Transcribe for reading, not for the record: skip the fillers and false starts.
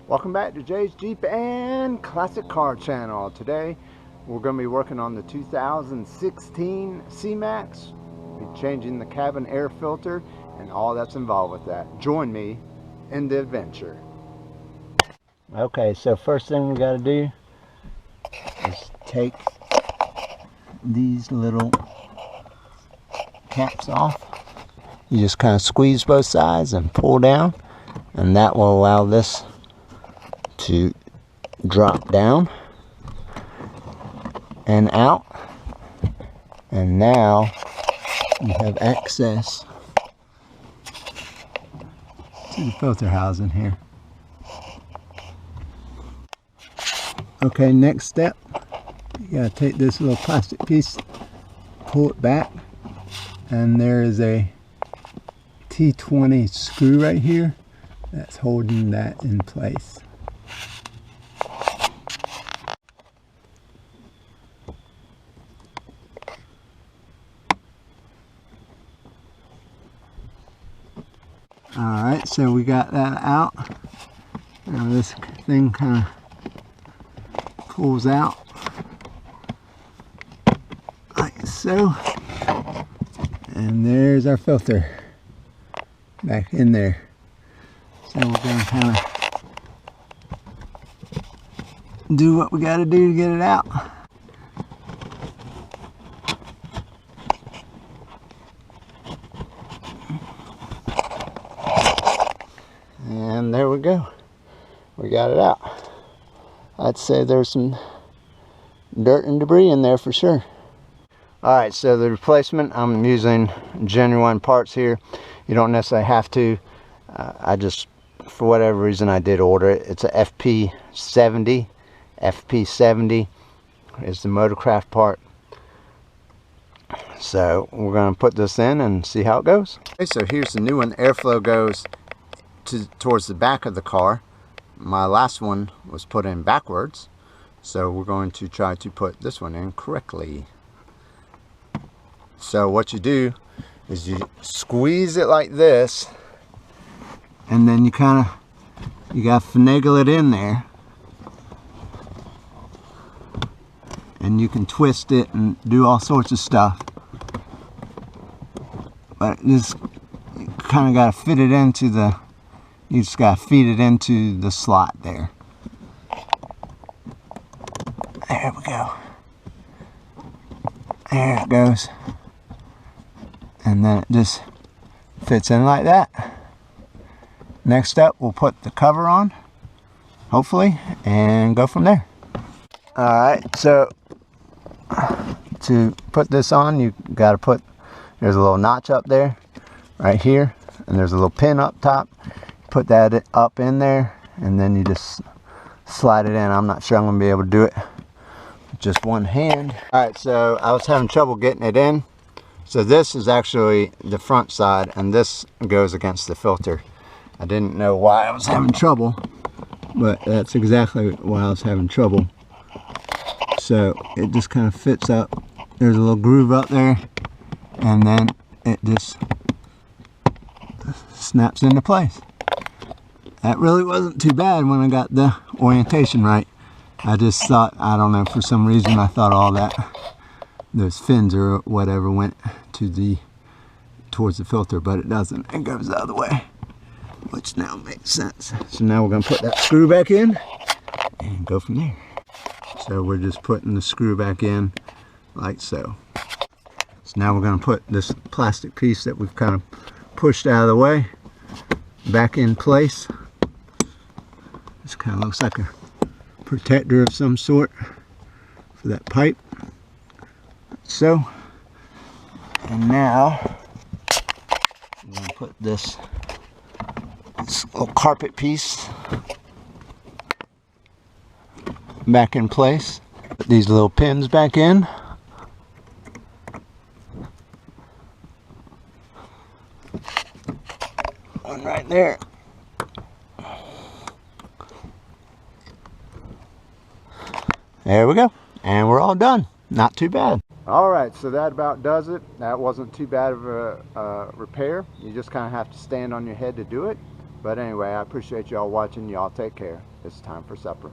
Welcome back to Jay's Jeep and Classic Car channel. Today we're going to be working on the 2016 C-Max. We'll be changing the cabin air filter and all that's involved with that. Join me in the adventure. Okay, so first thing we got to do is take these little caps off. You just kind of squeeze both sides and pull down, and that will allow this to drop down and out, and now you have access to the filter housing here. Okay, next step, you gotta take this little plastic piece, pull it back, and there is a T20 screw right here that's holding that in place. Alright, so we got that out. Now this thing kind of pulls out like so. And there's our filter back in there. So we're going to kind of do what we got to do to get it out. And there we go. We got it out. I'd say there's some dirt and debris in there for sure. Alright, so the replacement, I'm using genuine parts here. You don't necessarily have to. I just, for whatever reason, I did order it. It's a FP70. FP70 is the motorcraft part. So we're going to put this in and see how it goes. Okay, so here's the new one. Airflow goes towards the back of the car. My last one was put in backwards, so we're going to try to put this one in correctly. So what you do is you squeeze it like this, and then you gotta finagle it in there, and you can twist it and do all sorts of stuff, but just kind of gotta fit it into the, you just gotta feed it into the slot there. There we go. There it goes. And then it just fits in like that. Next up, we'll put the cover on, hopefully, and go from there. Alright, so to put this on, you gotta put, there's a little notch up there, right here, and there's a little pin up top. Put that up in there, and then you just slide it in. I'm not sure I'm gonna be able to do it with just one hand. Alright, so I was having trouble getting it in. So this is actually the front side, and this goes against the filter. I didn't know why I was having trouble, but that's exactly why I was having trouble. So it just kind of fits up. There's a little groove up there, and then it just snaps into place. That really wasn't too bad when I got the orientation right. I just thought, I don't know, for some reason I thought all that, those fins or whatever, went to towards the filter, but it doesn't. It goes the other way, which now makes sense. So now we're going to put that screw back in and go from there. So we're just putting the screw back in like so. So now we're going to put this plastic piece that we've kind of pushed out of the way back in place. This kind of looks like a protector of some sort for that pipe. So, and now I'm going to put this little carpet piece back in place. Put these little pins back in. One right there. There we go. And we're all done. Not too bad. Alright, so that about does it. That wasn't too bad of a repair. You just kind of have to stand on your head to do it. But anyway, I appreciate y'all watching. Y'all take care. It's time for supper.